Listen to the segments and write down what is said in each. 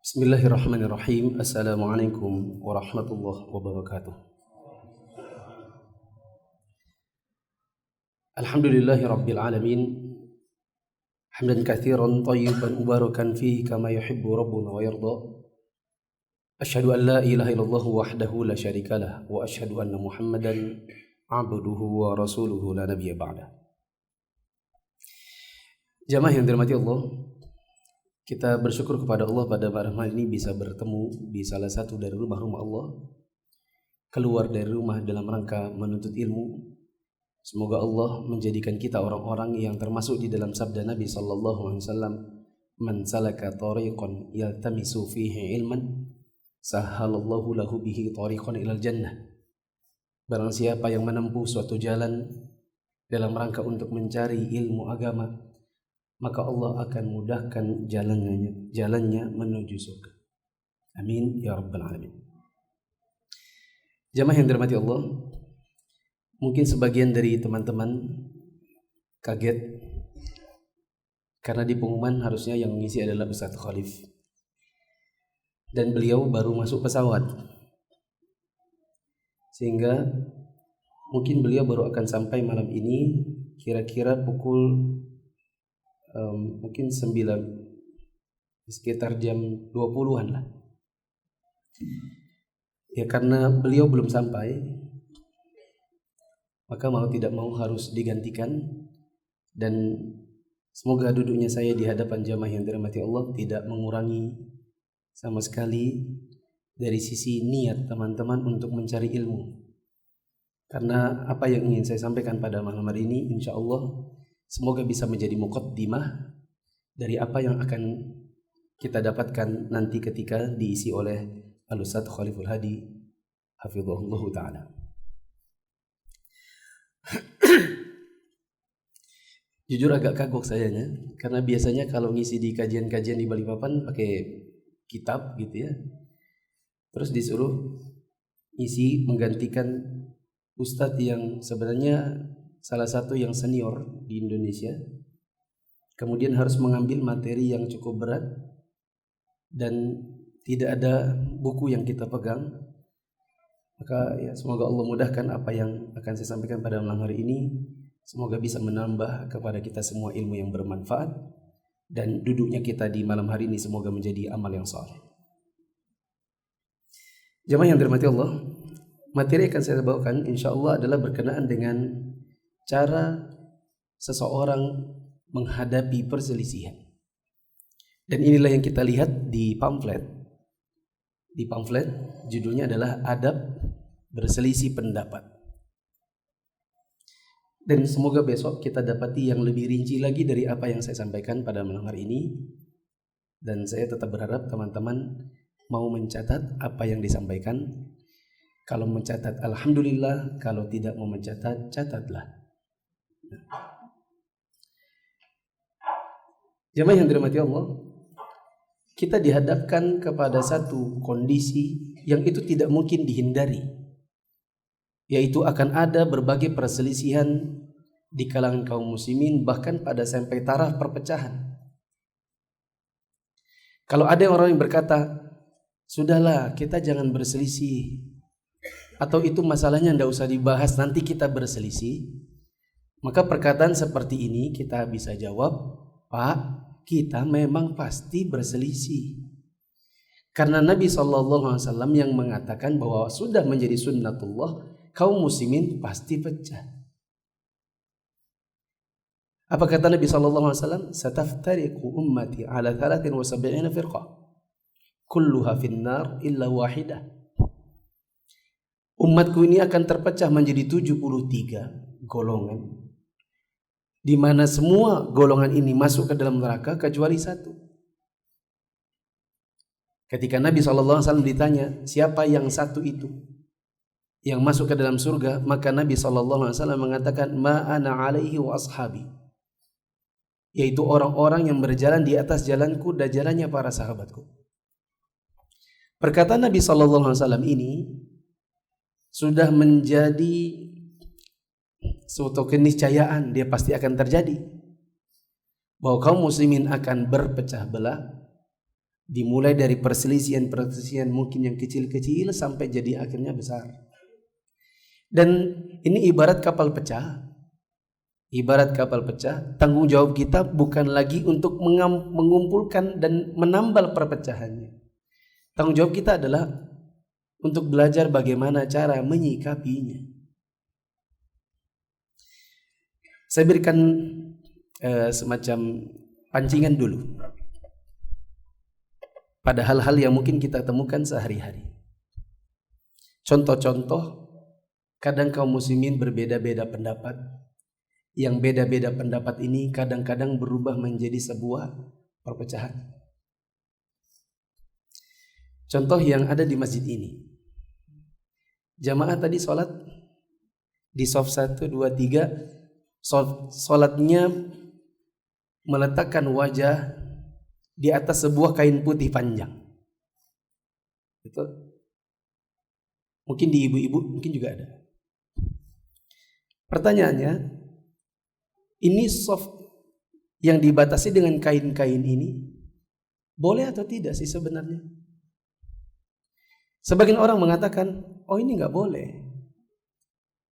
Bismillahirrahmanirrahim. Assalamualaikum warahmatullahi wabarakatuh. Alhamdulillahi rabbil alamin. Hamdan katsiran thayyiban mubarakan fihi kama yuhibbu rabbuna wa yarda. Asyhadu an la ilaha illallah wahdahu la syarikalah wa asyhadu anna Muhammadan abduhu wa rasuluhu la nabiyya ba'da. Jamaah yang dirahmati Allah, kita bersyukur kepada Allah pada malam hari ini bisa bertemu di salah satu dari rumah-rumah Allah, keluar dari rumah dalam rangka menuntut ilmu. Semoga Allah menjadikan kita orang-orang yang termasuk di dalam sabda Nabi sallallahu alaihi wasallam, "Man salaka tariqan yaltamisu fihi ilman, sahhalallahu lahu bihi tariqan ilal jannah." Barang siapa yang menempuh suatu jalan dalam rangka untuk mencari ilmu agama, maka Allah akan mudahkan jalannya menuju surga. Amin ya rabbal alamin. Jamaah yang dirahmati Allah, mungkin sebagian dari teman-teman kaget karena di pengumuman harusnya yang mengisi adalah Ustadz Khalif, dan beliau baru masuk pesawat, sehingga mungkin beliau baru akan sampai malam ini kira-kira pukul mungkin 9, sekitar jam 20-an lah. Ya, karena beliau belum sampai, maka mau tidak mau harus digantikan, dan semoga duduknya saya di hadapan jamaah yang dirahmati Allah tidak mengurangi sama sekali dari sisi niat teman-teman untuk mencari ilmu. Karena apa yang ingin saya sampaikan pada malam hari ini, insya Allah semoga bisa menjadi muqaddimah dari apa yang akan kita dapatkan nanti ketika diisi oleh Al-Ustadz Khaliful Hadi hafizahullah ta'ala. Jujur agak kagok sayanya, karena biasanya kalau ngisi di kajian-kajian di Balikpapan pakai kitab gitu ya, terus disuruh isi menggantikan Ustadz yang sebenarnya salah satu yang senior di Indonesia, kemudian harus mengambil materi yang cukup berat dan tidak ada buku yang kita pegang. Maka ya, semoga Allah mudahkan apa yang akan saya sampaikan pada malam hari ini. Semoga bisa menambah kepada kita semua ilmu yang bermanfaat, dan duduknya kita di malam hari ini semoga menjadi amal yang saleh. Jamaah yang dirahmati Allah, materi yang akan saya bawakan insya Allah adalah berkenaan dengan cara seseorang menghadapi perselisihan. Dan inilah yang kita lihat di pamflet. Di pamflet judulnya adalah Adab Berselisih Pendapat. Dan semoga besok kita dapati yang lebih rinci lagi dari apa yang saya sampaikan pada malam hari ini. Dan saya tetap berharap teman-teman mau mencatat apa yang disampaikan. Kalau mencatat alhamdulillah, kalau tidak mau mencatat, catatlah. Jamaah yang dirahmati Allah, kita dihadapkan kepada satu kondisi yang itu tidak mungkin dihindari, yaitu akan ada berbagai perselisihan di kalangan kaum muslimin, bahkan pada sampai taraf perpecahan. Kalau ada orang yang berkata, sudahlah kita jangan berselisih, atau itu masalahnya tidak usah dibahas, nanti kita berselisih, maka perkataan seperti ini kita bisa jawab, Pak, kita memang pasti berselisih. Karena Nabi SAW yang mengatakan bahwa sudah menjadi sunnatullah, kaum muslimin pasti pecah. Apa kata Nabi SAW? Sataftariqu ummati ala 73 firqah, kulluha finnar illa wahidah. Umatku ini akan terpecah menjadi 73 golongan, di mana semua golongan ini masuk ke dalam neraka kecuali satu. Ketika Nabi SAW ditanya siapa yang satu itu yang masuk ke dalam surga, maka Nabi SAW mengatakan ma ana alaihi wa ashabi, yaitu orang-orang yang berjalan di atas jalanku dan jalannya para sahabatku. Perkataan Nabi SAW ini sudah menjadi suatu keniscayaan, dia pasti akan terjadi, bahwa kaum muslimin akan berpecah belah, Dimulai dari perselisihan mungkin yang kecil-kecil sampai jadi akhirnya besar. Dan ini ibarat kapal pecah. Ibarat kapal pecah, tanggung jawab kita bukan lagi untuk mengumpulkan dan menambal perpecahannya. Tanggung jawab kita adalah untuk belajar bagaimana cara menyikapinya. Saya berikan semacam pancingan dulu pada hal-hal yang mungkin kita temukan sehari-hari. Contoh-contoh, kadang kaum muslimin berbeda-beda pendapat. Yang beda-beda pendapat ini kadang-kadang berubah menjadi sebuah perpecahan. Contoh yang ada di masjid ini. Jamaah tadi sholat di shaf 1, 2, 3. Sholatnya meletakkan wajah di atas sebuah kain putih panjang. Betul? Mungkin di ibu-ibu mungkin juga ada. Pertanyaannya, ini shaf yang dibatasi dengan kain-kain ini boleh atau tidak sih sebenarnya? Sebagian orang mengatakan, oh ini nggak boleh.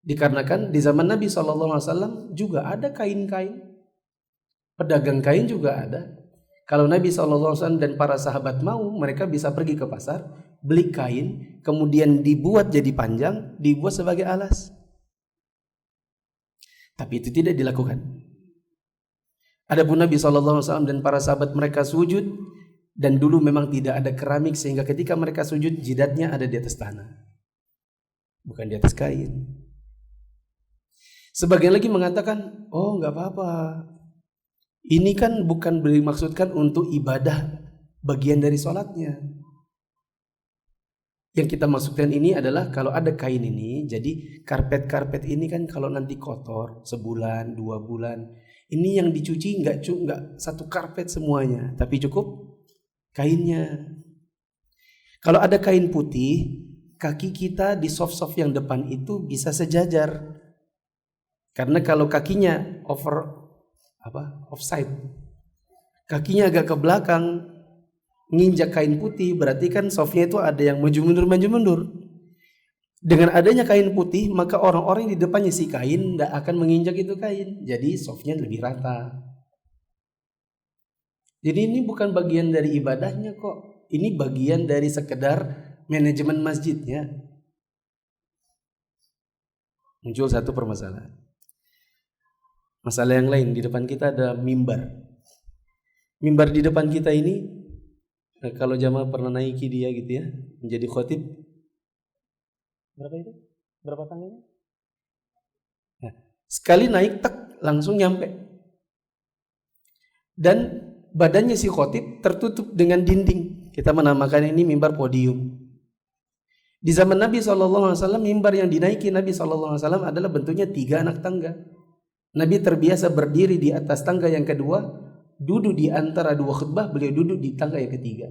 Dikarenakan di zaman Nabi SAW juga ada kain-kain. Pedagang kain juga ada. Kalau Nabi SAW dan para sahabat mau, mereka bisa pergi ke pasar, beli kain, kemudian dibuat jadi panjang, dibuat sebagai alas. Tapi itu tidak dilakukan. Adapun Nabi SAW dan para sahabat mereka sujud, dan dulu memang tidak ada keramik sehingga ketika mereka sujud jidatnya ada di atas tanah, bukan di atas kain. Sebagian lagi mengatakan, oh nggak apa-apa, ini kan bukan dimaksudkan untuk ibadah bagian dari sholatnya. Yang kita maksudkan ini adalah kalau ada kain ini, jadi karpet-karpet ini kan kalau nanti kotor sebulan, 2 bulan, ini yang dicuci nggak satu karpet semuanya, tapi cukup kainnya. Kalau ada kain putih, kaki kita di soft yang depan itu bisa sejajar. Karena kalau kakinya offside, kakinya agak ke belakang, nginjak kain putih, berarti kan softnya itu ada yang maju mundur. Dengan adanya kain putih, maka orang-orang di depannya si kain tidak akan menginjak itu kain. Jadi softnya lebih rata. Jadi ini bukan bagian dari ibadahnya kok. Ini bagian dari sekedar manajemen masjidnya. Muncul satu permasalahan. Masalah yang lain, di depan kita ada mimbar. Mimbar di depan kita ini, kalau jamaah pernah naiki dia gitu ya, menjadi khotib, berapa itu? Berapa tangganya? Nah, sekali naik tak langsung nyampe. Dan badannya si khotib tertutup dengan dinding. Kita menamakan ini mimbar podium. Di zaman Nabi SAW, mimbar yang dinaiki Nabi SAW adalah bentuknya 3 anak tangga. Nabi terbiasa berdiri di atas tangga yang kedua, duduk di antara 2 khutbah, beliau duduk di tangga yang ketiga.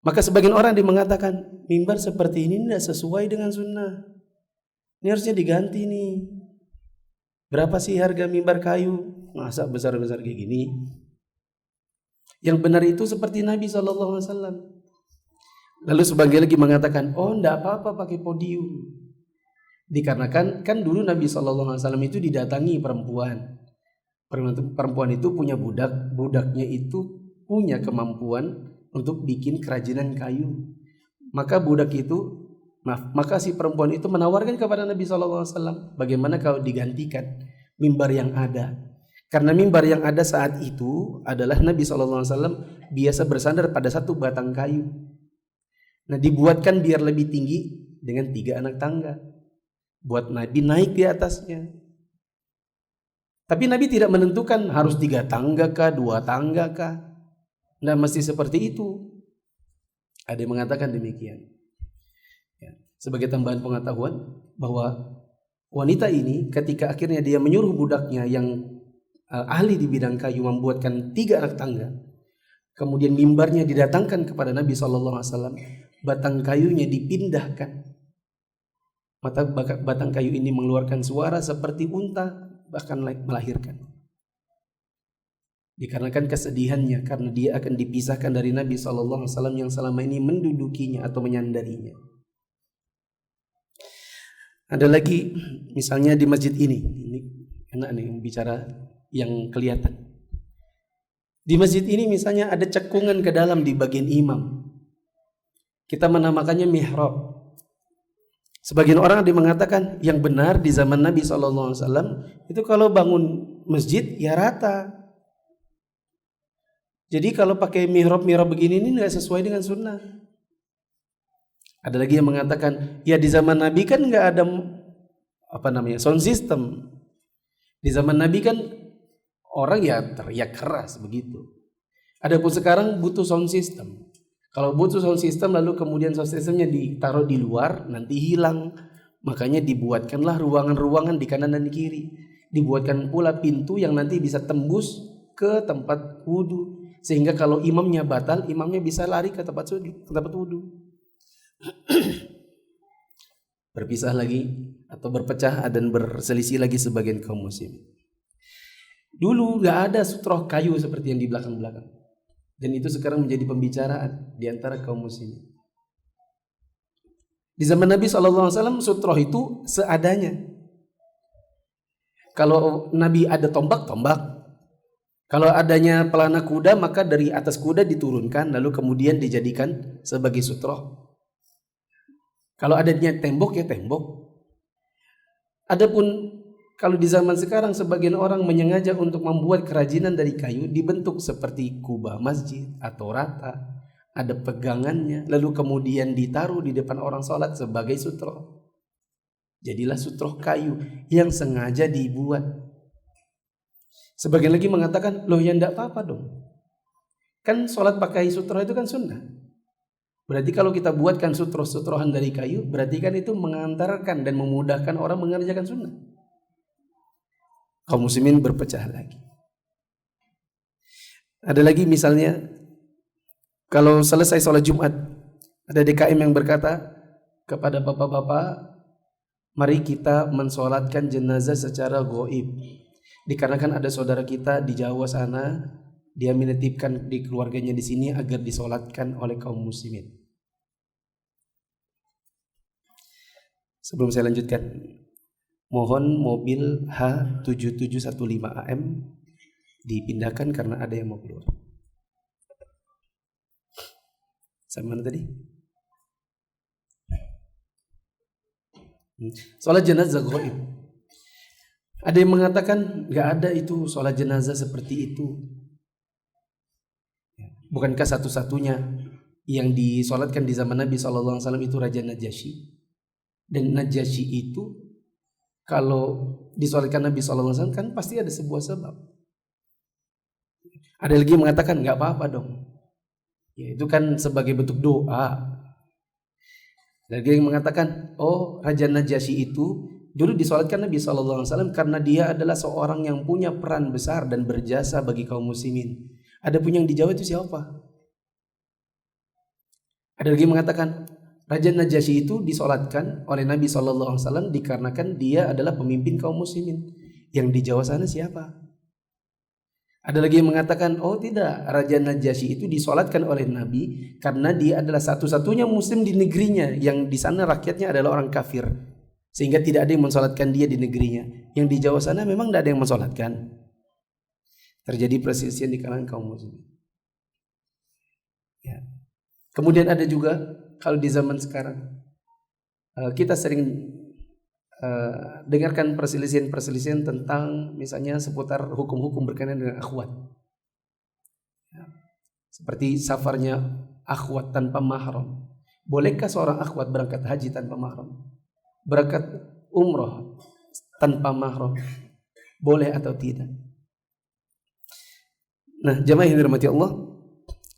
Maka sebagian orang mengatakan, mimbar seperti ini tidak sesuai dengan sunnah. Ini harusnya diganti nih. Berapa sih harga mimbar kayu? Masa besar-besar kayak gini? Yang benar itu seperti Nabi SAW. Lalu sebagian lagi mengatakan, oh tidak apa-apa pakai podium. Dikarenakan kan dulu Nabi SAW itu didatangi perempuan. Perempuan itu punya budak. Budaknya itu punya kemampuan untuk bikin kerajinan kayu. Maka si perempuan itu menawarkan kepada Nabi SAW, bagaimana kalau digantikan mimbar yang ada. Karena mimbar yang ada saat itu adalah Nabi SAW biasa bersandar pada 1 batang kayu. Nah, dibuatkan biar lebih tinggi dengan 3 anak tangga, buat Nabi naik di atasnya. Tapi Nabi tidak menentukan harus 3 tangga kah, 2 tangga kah. Nah, mesti seperti itu. Ada yang mengatakan demikian. Ya. Sebagai tambahan pengetahuan bahwa wanita ini ketika akhirnya dia menyuruh budaknya yang ahli di bidang kayu membuatkan 3 anak tangga, kemudian mimbarnya didatangkan kepada Nabi SAW, batang kayunya dipindahkan. Batang kayu ini mengeluarkan suara seperti unta, bahkan melahirkan. dikarenakan kesedihannya karena dia akan dipisahkan dari Nabi SAW yang selama ini mendudukinya atau menyandarinya. Ada lagi misalnya di masjid ini enak nih bicara yang kelihatan. Di masjid ini misalnya ada cekungan ke dalam di bagian imam. Kita menamakannya mihrab. Sebagian orang ada yang mengatakan yang benar di zaman Nabi SAW itu kalau bangun masjid ya rata. Jadi kalau pakai mihrab begini ini nggak sesuai dengan sunnah. Ada lagi yang mengatakan ya di zaman Nabi kan nggak ada sound system. Di zaman Nabi kan orang ya teriak keras begitu. Adapun sekarang butuh sound system. Kalau butuh sound system lalu kemudian sound systemnya ditaruh di luar nanti hilang. Makanya dibuatkanlah ruangan-ruangan di kanan dan di kiri. Dibuatkan pula pintu yang nanti bisa tembus ke tempat wudhu. Sehingga kalau imamnya batal, imamnya bisa lari ke tempat wudhu. Berpisah lagi atau berpecah dan berselisih lagi sebagian kaum muslimin. Dulu gak ada sutroh kayu seperti yang di belakang-belakang. Dan itu sekarang menjadi pembicaraan di antara kaum muslimin. Di zaman Nabi SAW sutroh itu seadanya. Kalau Nabi ada tombak. Kalau adanya pelana kuda maka dari atas kuda diturunkan lalu kemudian dijadikan sebagai sutroh. Kalau adanya tembok ya tembok. Adapun kalau di zaman sekarang sebagian orang menyengaja untuk membuat kerajinan dari kayu dibentuk seperti kubah masjid atau rata, ada pegangannya lalu kemudian ditaruh di depan orang sholat sebagai sutroh. Jadilah sutroh kayu yang sengaja dibuat. Sebagian lagi mengatakan, loh ya enggak apa-apa dong. Kan sholat pakai sutroh itu kan sunnah. Berarti kalau kita buatkan sutroh-sutrohan dari kayu, berarti kan itu mengantarkan dan memudahkan orang mengerjakan sunnah. Kaum muslimin berpecah lagi. Ada lagi misalnya, kalau selesai sholat Jumat, ada DKM yang berkata kepada bapak-bapak, mari kita mensolatkan jenazah secara gaib. Dikarenakan ada saudara kita di Jawa sana, dia menitipkan di keluarganya di sini agar disolatkan oleh kaum muslimin. Sebelum saya lanjutkan, mohon mobil H7715 AM dipindahkan karena ada yang mau keluar. Sampai mana tadi? Salat jenazah gaib. Ada yang mengatakan nggak ada itu sholat jenazah seperti itu. Bukankah satu-satunya yang disolatkan di zaman Nabi SAW itu Raja Najasyi? Dan Najasyi itu kalau disolatkan Nabi SAW kan pasti ada sebuah sebab. Ada lagi yang mengatakan nggak apa-apa dong. Ya, itu kan sebagai bentuk doa. Ada lagi yang mengatakan oh Raja Najasyi itu dulu disolatkan Nabi SAW karena dia adalah seorang yang punya peran besar dan berjasa bagi kaum muslimin. Ada pun yang di Jawa itu siapa? Ada lagi mengatakan Raja Najasyi itu disolatkan oleh Nabi SAW dikarenakan dia adalah pemimpin kaum muslimin. Yang di Jawa sana siapa? Ada lagi yang mengatakan oh tidak, Raja Najasyi itu disolatkan oleh Nabi karena dia adalah satu-satunya muslim di negerinya, yang di sana rakyatnya adalah orang kafir. Sehingga tidak ada yang mensolatkan dia di negerinya. Yang di Jawa sana memang tidak ada yang mensolatkan. Terjadi perselisihan di kalangan kaum muslimin. Ya. Kemudian ada juga kalau di zaman sekarang kita sering dengarkan perselisihan tentang misalnya seputar hukum-hukum berkenaan dengan akhwat. Ya. Seperti safarnya akhwat tanpa mahram. Bolehkah seorang akhwat berangkat haji tanpa mahram? Berangkat umroh tanpa mahram boleh atau tidak? Nah, jamaah yang dirahmati Allah,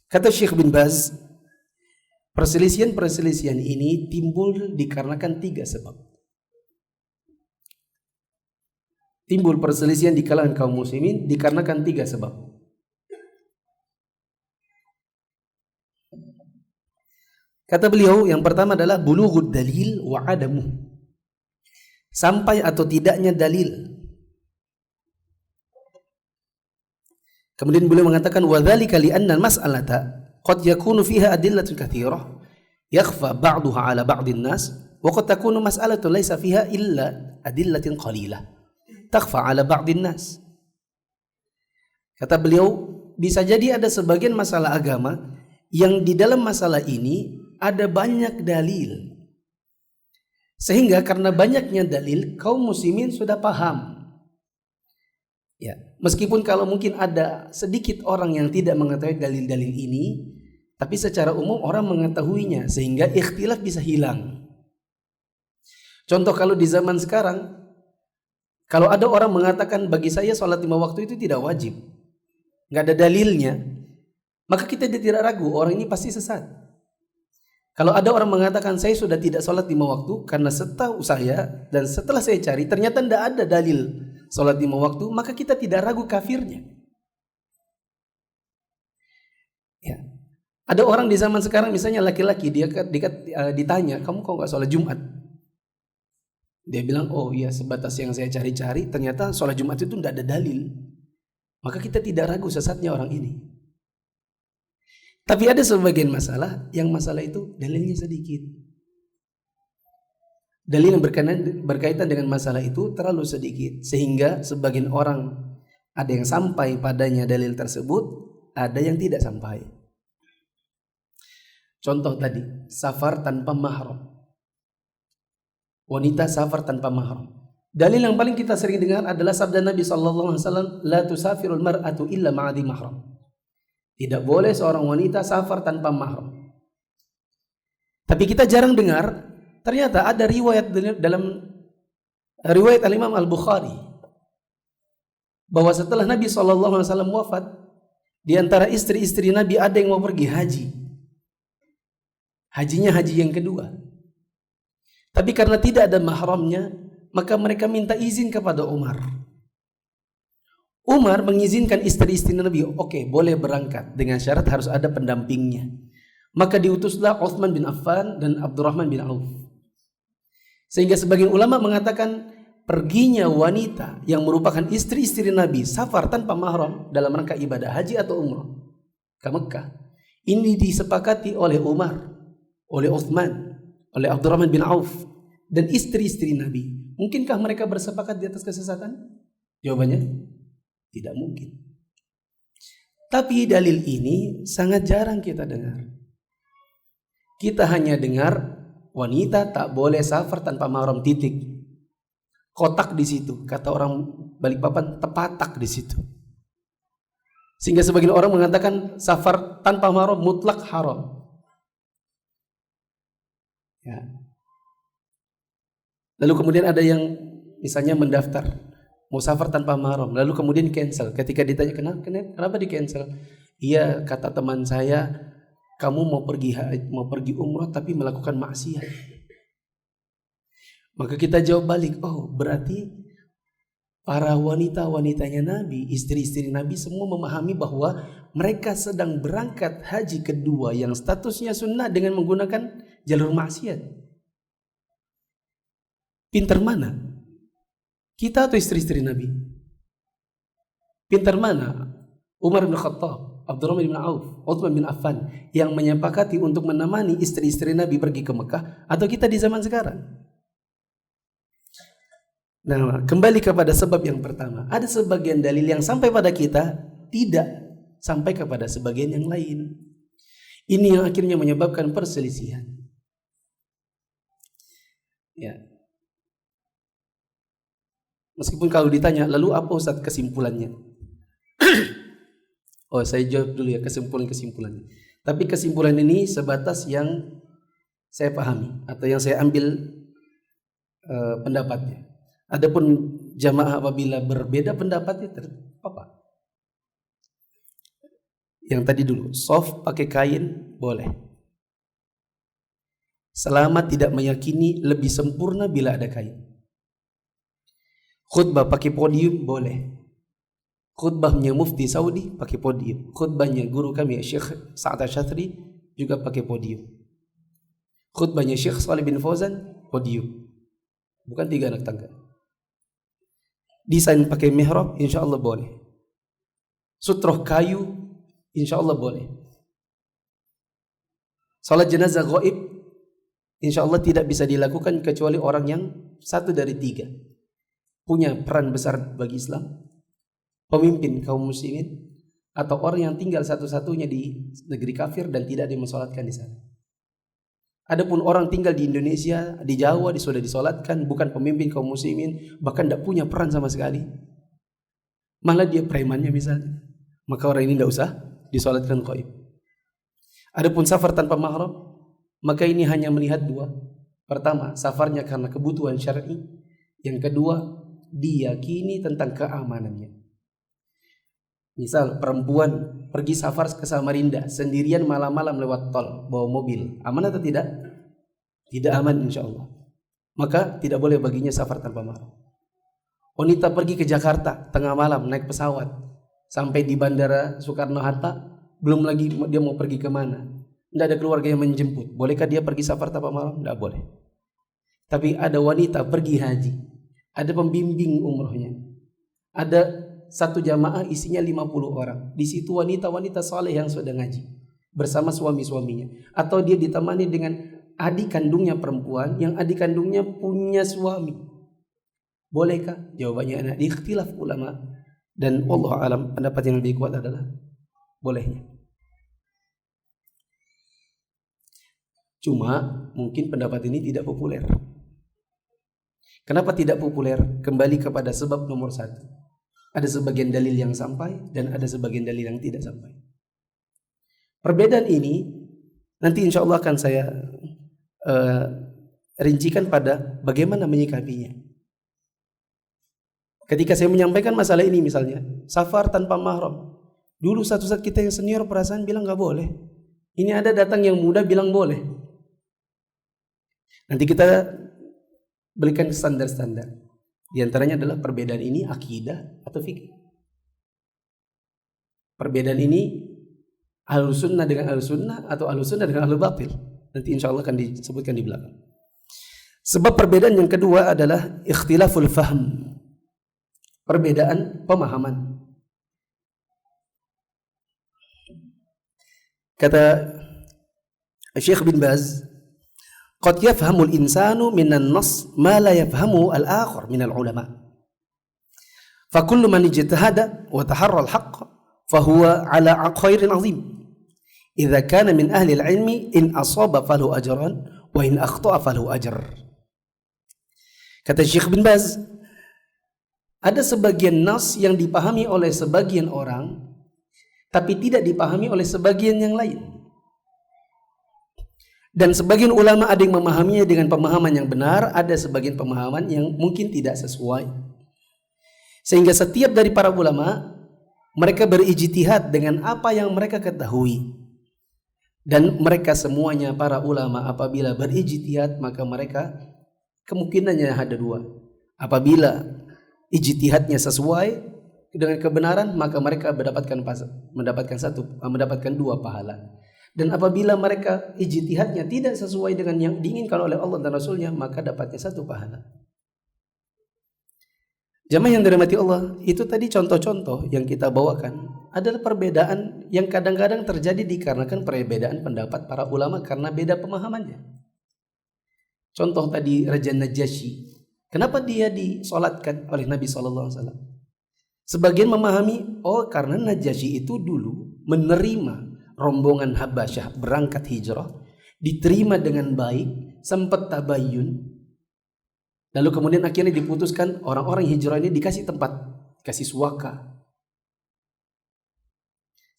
kata Syekh bin Baz, perselisihan ini timbul dikarenakan 3 sebab. Timbul perselisihan di kalangan kaum muslimin dikarenakan 3 sebab. Kata beliau, yang pertama adalah bulughud dalil wa adamuh. Sampai atau tidaknya dalil. Kemudian beliau mengatakan wadzalika li'anna al-mas'alata qad yakunu fiha adillatun katsirah yakhfa ba'daha 'ala ba'din nas wa qad takunu mas'alatun laysa fiha illa adillatin qalilah takhfa 'ala ba'din nas. Kata beliau, bisa jadi ada sebagian masalah agama yang di dalam masalah ini ada banyak dalil. Sehingga karena banyaknya dalil, kaum muslimin sudah paham. Ya, meskipun kalau mungkin ada sedikit orang yang tidak mengetahui dalil-dalil ini, tapi secara umum orang mengetahuinya sehingga ikhtilaf bisa hilang. Contoh kalau di zaman sekarang, kalau ada orang mengatakan bagi saya sholat 5 waktu itu tidak wajib, nggak ada dalilnya, maka kita tidak ragu orang ini pasti sesat. Kalau ada orang mengatakan saya sudah tidak sholat 5 waktu karena setahu saya dan setelah saya cari ternyata tidak ada dalil sholat 5 waktu, maka kita tidak ragu kafirnya. Ya. Ada orang di zaman sekarang misalnya laki-laki dia ditanya, kamu kok nggak sholat Jumat? Dia bilang, oh iya sebatas yang saya cari-cari ternyata sholat Jumat itu tidak ada dalil. Maka kita tidak ragu sesatnya orang ini. Tapi ada sebagian masalah yang masalah itu dalilnya sedikit. Dalil yang berkaitan dengan masalah itu terlalu sedikit sehingga sebagian orang ada yang sampai padanya dalil tersebut, ada yang tidak sampai. Contoh tadi, safar tanpa mahram. Wanita safar tanpa mahram. Dalil yang paling kita sering dengar adalah sabda Nabi sallallahu alaihi wasallam, la tusafirul mar'atu illa ma'adhi mahram. Tidak boleh seorang wanita safar tanpa mahram. Tapi kita jarang dengar ternyata ada riwayat dalam riwayat Al-Imam Al-Bukhari bahwa setelah Nabi SAW wafat, di antara istri-istri Nabi ada yang mau pergi haji. Hajinya haji yang kedua. Tapi karena tidak ada mahramnya, maka mereka minta izin kepada Umar. Umar mengizinkan istri-istri Nabi, oke, boleh berangkat dengan syarat harus ada pendampingnya. Maka diutuslah Utsman bin Affan dan Abdurrahman bin Auf. Sehingga sebagian ulama mengatakan perginya wanita yang merupakan istri-istri Nabi safar tanpa mahram dalam rangka ibadah haji atau umrah ke Mekah, ini disepakati oleh Umar, oleh Utsman, oleh Abdurrahman bin Auf dan istri-istri Nabi. Mungkinkah mereka bersepakat di atas kesesatan? Jawabannya tidak mungkin. Tapi dalil ini sangat jarang kita dengar. Kita hanya dengar wanita tak boleh safar tanpa mahram, titik. Kotak di situ, kata orang Balikpapan, tepatak di situ. Sehingga sebagian orang mengatakan safar tanpa mahram mutlak haram. Ya. Lalu kemudian ada yang misalnya mendaftar mau safar tanpa mahram, lalu kemudian cancel. Ketika ditanya kenapa di cancel? Iya, kata teman saya, kamu mau pergi umrah tapi melakukan maksiat. Maka kita jawab balik, oh berarti para wanita-wanitanya Nabi, istri-istri Nabi semua memahami bahwa mereka sedang berangkat haji kedua yang statusnya sunnah dengan menggunakan jalur maksiat. Pintar mana? Kita atau istri-istri Nabi? Pintar mana? Umar bin Khattab, Abdurrahman bin Auf, Utsman bin Affan yang menyepakati untuk menemani istri-istri Nabi pergi ke Mekah, atau kita di zaman sekarang? Nah, kembali kepada sebab yang pertama. Ada sebagian dalil yang sampai pada kita, tidak sampai kepada sebagian yang lain. Ini yang akhirnya menyebabkan perselisihan. Ya. Meskipun kalau ditanya, lalu apa Ustaz kesimpulannya? Oh, saya jawab dulu ya kesimpulannya. Tapi kesimpulan ini sebatas yang saya pahami atau yang saya ambil pendapatnya. Adapun jamaah apabila berbeda pendapatnya apa? Yang tadi dulu, soft pakai kain boleh. Selama tidak meyakini lebih sempurna bila ada kain. Khutbah pakai podium boleh. Khutbahnya Mufti Saudi pakai podium. Khutbahnya guru kami Syekh Sa'ad Asy-Syadzili juga pakai podium. Khutbahnya Syekh Shalih bin Fauzan podium. Bukan 3 anak tangga. Desain pakai mihrab insya Allah boleh. sutroh kayu, insya Allah boleh. Salat jenazah gaib, insya Allah tidak bisa dilakukan kecuali orang yang 1 dari 3 punya peran besar bagi Islam, pemimpin kaum muslimin, atau orang yang tinggal satu-satunya di negeri kafir dan tidak dimusolatkan di sana. Adapun orang tinggal di Indonesia, di Jawa, sudah disolatkan, bukan pemimpin kaum muslimin, bahkan tidak punya peran sama sekali, malah dia premannya misalnya, maka orang ini tidak usah disolatkan gaib. Adapun safar tanpa mahram, maka ini hanya melihat 2. Pertama, safarnya karena kebutuhan syar'i. Yang kedua, diyakini tentang keamanannya. Misal perempuan pergi safar ke Samarinda sendirian malam-malam lewat tol bawa mobil, aman atau tidak? Tidak aman insya Allah. Maka tidak boleh baginya safar tanpa mahram. Wanita pergi ke Jakarta tengah malam naik pesawat sampai di Bandara Soekarno-Hatta, belum lagi dia mau pergi kemana, tidak ada keluarga yang menjemput, bolehkah dia pergi safar tanpa mahram? Tidak boleh. Tapi ada wanita pergi haji, ada pembimbing umrohnya, ada satu jamaah isinya 50 orang, di situ wanita-wanita saleh yang sudah ngaji bersama suami-suaminya, atau dia ditemani dengan adik kandungnya perempuan yang adik kandungnya punya suami, bolehkah? Jawabannya ada ikhtilaf ulama, dan wallahu alam pendapat yang lebih kuat adalah bolehnya. Cuma mungkin pendapat ini tidak populer. Kenapa tidak populer? Kembali kepada sebab nomor 1. Ada sebagian dalil yang sampai dan ada sebagian dalil yang tidak sampai. Perbedaan ini nanti insya Allah akan saya rincikan pada bagaimana menyikapinya. Ketika saya menyampaikan masalah ini misalnya, safar tanpa mahram. Dulu satu saat kita yang senior perasaan bilang gak boleh. Ini ada datang yang muda bilang boleh. Nanti kita berikan standar-standar. Di antaranya adalah perbedaan ini akidah atau fikih. Perbedaan ini ahlus sunnah dengan ahlus sunnah atau ahlus sunnah dengan ahlul batil. Nanti insya Allah akan disebutkan di belakang. Sebab perbedaan yang kedua adalah ikhtilaful fahm. Perbedaan pemahaman. Kata Syekh bin Baz, qad yafhamul insanu minan nas ma la yafhamu al-akhar min al-ulama. Fa kullu man ijtahada wa taharra al-haqq fa huwa ala khairin azim. Idza kana min ahli al-ilmi in asaba falahu ajran wa in akhta'a falahu ajr. Kata Syekh bin Baz, ada sebagian nas yang dipahami oleh sebagian orang tapi tidak dipahami oleh sebagian yang lain. Dan sebagian ulama ada yang memahaminya dengan pemahaman yang benar, ada sebagian pemahaman yang mungkin tidak sesuai. Sehingga setiap dari para ulama, mereka berijtihad dengan apa yang mereka ketahui. Dan mereka semuanya para ulama apabila berijtihad, maka mereka kemungkinannya ada 2. Apabila ijtihadnya sesuai dengan kebenaran, maka mereka mendapatkan 2 pahala. Dan apabila mereka ijtihadnya tidak sesuai dengan yang diinginkan oleh Allah dan Rasulnya, maka dapatnya 1 pahala. Jamaah yang dirahmati Allah, itu tadi contoh-contoh yang kita bawakan adalah perbedaan yang kadang-kadang terjadi dikarenakan perbedaan pendapat para ulama karena beda pemahamannya. Contoh tadi Raja Najasyi, kenapa dia disolatkan oleh Nabi SAW? Sebagian memahami, karena Najasyi itu dulu menerima rombongan Habasyah berangkat hijrah, diterima dengan baik, sempat tabayyun, lalu kemudian akhirnya diputuskan orang-orang hijrah ini dikasih tempat, kasih suaka,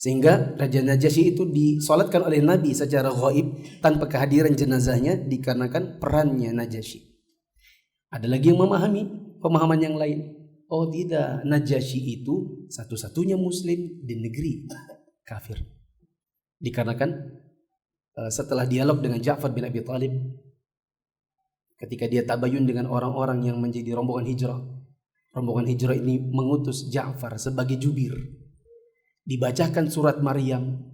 sehingga Raja Najasyi itu disolatkan oleh Nabi secara ghaib tanpa kehadiran jenazahnya dikarenakan perannya Najasyi. Ada lagi yang memahami pemahaman yang lain, tidak, Najasyi itu satu-satunya muslim di negeri kafir. Dikarenakan setelah dialog dengan Ja'far bin Abi Thalib, ketika dia tabayun dengan orang-orang yang menjadi rombongan hijrah ini mengutus Ja'far sebagai jubir. Dibacakan surat Maryam,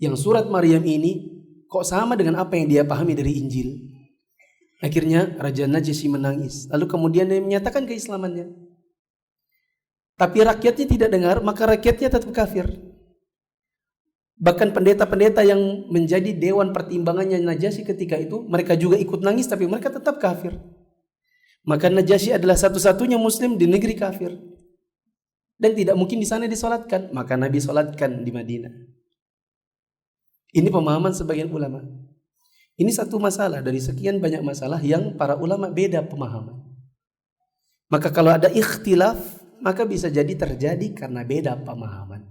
yang surat Maryam ini kok sama dengan apa yang dia pahami dari Injil. Akhirnya Raja Najasyi menangis, lalu kemudian dia menyatakan keislamannya. tapi rakyatnya tidak dengar, maka rakyatnya tetap kafir. Bahkan pendeta-pendeta yang menjadi dewan pertimbangannya Najasyi ketika itu, mereka juga ikut nangis, tapi mereka tetap kafir. Maka Najasyi adalah satu-satunya muslim di negeri kafir, dan tidak mungkin di sana disolatkan, maka Nabi solatkan di Madinah. Ini pemahaman sebagian ulama. Ini satu masalah dari sekian banyak masalah yang para ulama beda pemahaman. Maka kalau ada ikhtilaf, maka bisa jadi terjadi karena beda pemahaman.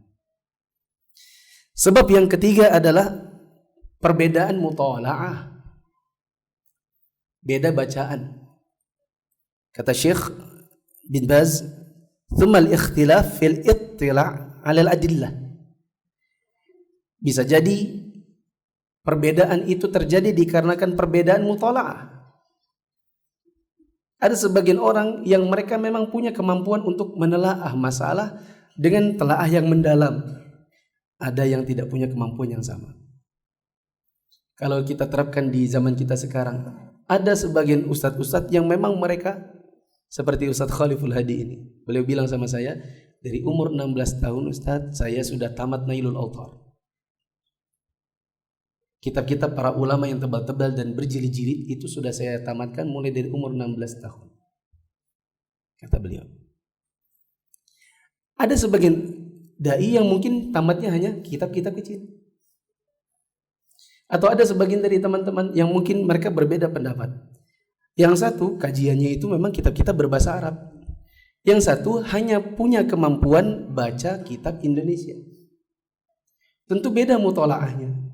Sebab yang ketiga adalah perbedaan mutola'ah, beda bacaan. Kata Syekh bin Baz, thumma al-ikhtilaf fil ittila' 'ala al-adillah. Bisa jadi perbedaan itu terjadi dikarenakan perbedaan mutola'ah. Ada sebagian orang yang mereka memang punya kemampuan untuk menelaah masalah dengan telaah yang mendalam. Ada yang tidak punya kemampuan yang sama. Kalau kita terapkan di zaman kita sekarang, ada sebagian ustadz-ustadz yang memang mereka seperti Ustadz Khaliful Hadi ini. Beliau bilang sama saya, dari umur 16 tahun Ustadz, saya sudah tamat Nailul Autar. Kitab-kitab para ulama yang tebal-tebal dan berjilid-jilid itu sudah saya tamatkan mulai dari umur 16 tahun. Kata beliau. Ada sebagian dai yang mungkin tamatnya hanya kitab-kitab kecil. Atau ada sebagian dari teman-teman yang mungkin mereka berbeda pendapat. Yang satu kajiannya itu memang kitab-kitab berbahasa Arab. Yang satu hanya punya kemampuan baca kitab Indonesia. Tentu beda mutolaahnya.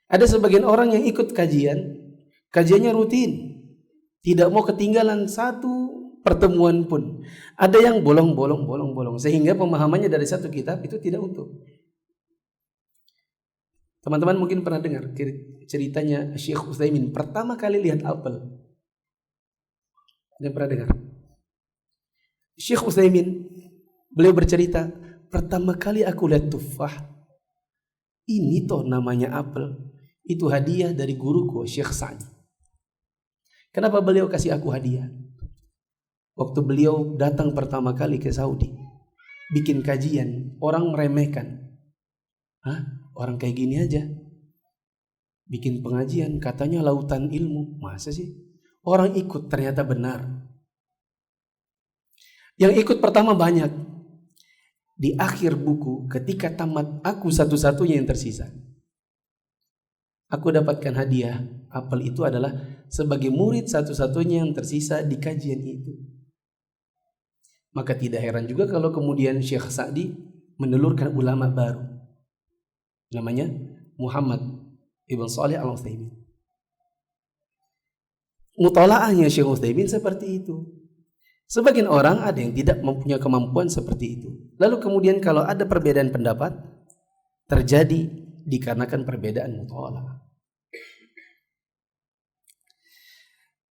Ada sebagian orang yang ikut kajiannya rutin, tidak mau ketinggalan satu pertemuan pun. Ada yang bolong-bolong sehingga pemahamannya dari satu kitab itu tidak utuh. Teman-teman mungkin pernah dengar ceritanya Syekh Utsaimin pertama kali lihat apel. Ada yang pernah dengar? Syekh Utsaimin beliau bercerita, pertama kali aku lihat tufah, ini toh namanya apel. Itu hadiah dari guruku Syekh Sa'di. Kenapa beliau kasih aku hadiah? Waktu beliau datang pertama kali ke Saudi, bikin kajian, orang meremehkan. Hah? Orang kayak gini aja bikin pengajian, katanya lautan ilmu. Masa sih? Orang ikut, ternyata benar. Yang ikut pertama banyak. Di akhir buku, ketika tamat, aku satu-satunya yang tersisa. Aku dapatkan hadiah. Apel itu adalah sebagai murid satu-satunya yang tersisa di kajian itu. Maka tidak heran juga kalau kemudian Syekh Sa'di menelurkan ulama baru. Namanya Muhammad Ibn Shalih Al-Utsaimin. Mutalaahnya Syekh Utsaimin seperti itu. Sebagian orang ada yang tidak mempunyai kemampuan seperti itu. Lalu kemudian kalau ada perbedaan pendapat terjadi dikarenakan perbedaan mutalaah.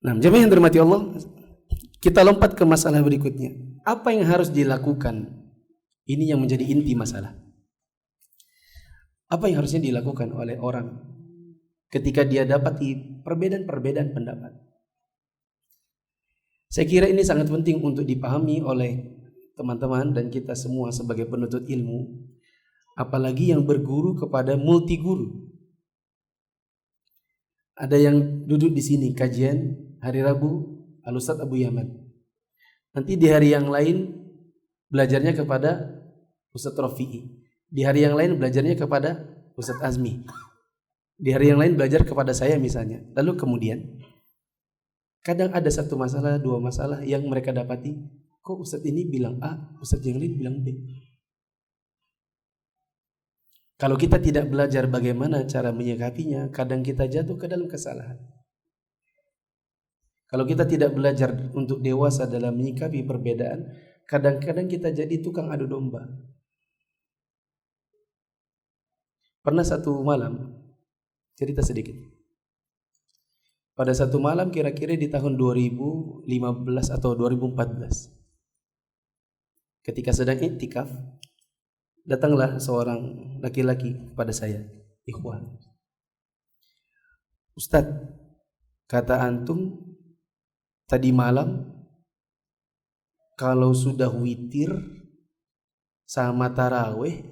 Nah, jemaah yang dirahmati Allah, kita lompat ke masalah berikutnya. Apa yang harus dilakukan? Ini yang menjadi inti masalah. Apa yang harusnya dilakukan oleh orang ketika dia dapati perbedaan-perbedaan pendapat? Saya kira ini sangat penting untuk dipahami oleh teman-teman dan kita semua sebagai penuntut ilmu, apalagi yang berguru kepada multiguru. Ada yang duduk di sini kajian hari Rabu Al-Ustadz Abu Yaman. Nanti di hari yang lain belajarnya kepada Ustadz Rafi'i. Di hari yang lain belajarnya kepada Ustadz Azmi. Di hari yang lain belajar kepada saya misalnya. Lalu kemudian kadang ada satu masalah, dua masalah yang mereka dapati. Kok Ustadz ini bilang A, Ustadz yang lain bilang B. Kalau kita tidak belajar bagaimana cara menyikapinya, kadang kita jatuh ke dalam kesalahan. Kalau kita tidak belajar untuk dewasa dalam menyikapi perbedaan, kadang-kadang kita jadi tukang adu domba. Pernah satu malam, cerita sedikit. Pada satu malam kira-kira di tahun 2015 atau 2014, ketika sedang iktikaf, datanglah seorang laki-laki kepada saya, ikhwan. Ustadz, kata antum tadi malam kalau sudah witir sama tarawih,